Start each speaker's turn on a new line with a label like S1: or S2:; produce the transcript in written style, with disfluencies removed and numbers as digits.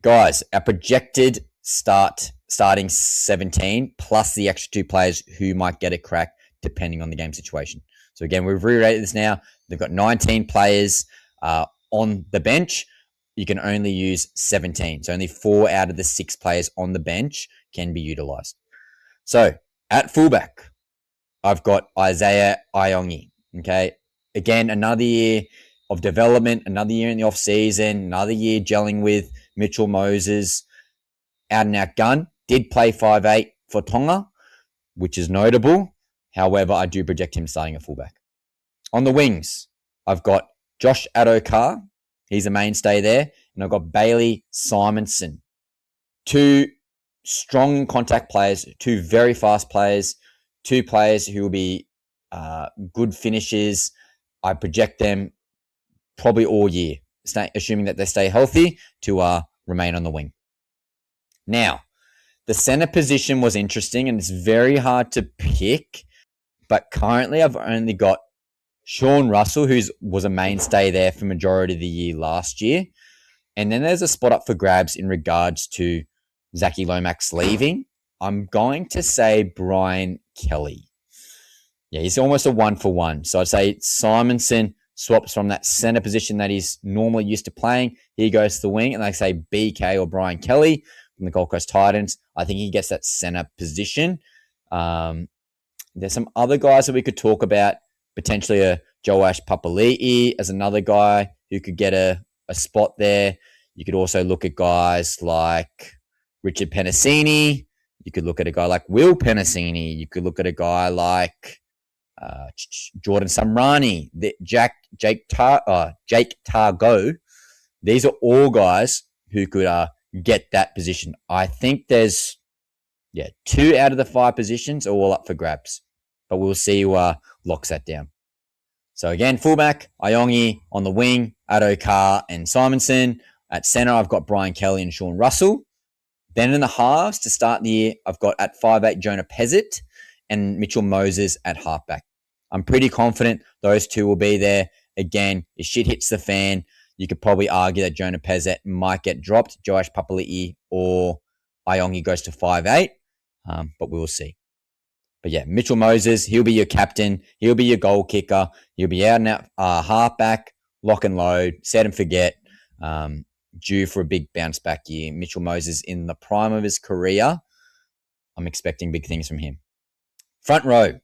S1: Guys, our projected starting 17 plus the extra 2 players who might get a crack depending on the game situation. So again, we've re-rated this now. They've got 19 players on the bench. You can only use 17. So only 4 out of the 6 players on the bench can be utilised. So at fullback, I've got Isaiah Iongi. Okay. Again, another year of development, another year in the off-season, another year gelling with Mitchell Moses. Out and out gun. Did play 5'8" for Tonga, which is notable. However, I do project him starting at fullback. On the wings, I've got Josh Adokar. He's a mainstay there. And I've got Bailey Simonson. 2 strong contact players, 2 very fast players, 2 players who will be good finishers. I project them probably all year, assuming that they stay healthy to remain on the wing. Now, the center position was interesting and it's very hard to pick, but currently I've only got Sean Russell, who was a mainstay there for majority of the year last year. And then there's a spot up for grabs in regards to Zachy Lomax leaving. I'm going to say Brian Kelly. Yeah, he's almost a 1-for-1. So I'd say Simonson swaps from that center position that he's normally used to playing. He goes to the wing, and I say BK or Brian Kelly from the Gold Coast Titans. I think he gets that center position. There's some other guys that we could talk about. Potentially a Joash Papali'i as another guy who could get a spot there. You could also look at guys like Richard Penasini. You could look at a guy like Will Penasini. You could look at a guy like Jordan Samrani, Jake Targo. These are all guys who could get that position. I think there's 2 out of the 5 positions are all up for grabs, but we'll see who locks that down. So again, fullback, Iongi. On the wing, Adokar and Simonson. At center, I've got Brian Kelly and Sean Russell. Then in the halves to start the year, I've got at 5'8" Jonah Pezzett and Mitchell Moses at halfback. I'm pretty confident those 2 will be there. Again, if shit hits the fan, you could probably argue that Jonah Pezzett might get dropped. Joash Papali'i or Iongi goes to 5'8", but we will see. But yeah, Mitchell Moses, he'll be your captain. He'll be your goal kicker. He'll be out and out halfback, lock and load, set and forget, due for a big bounce back year. Mitchell Moses in the prime of his career. I'm expecting big things from him. Front row,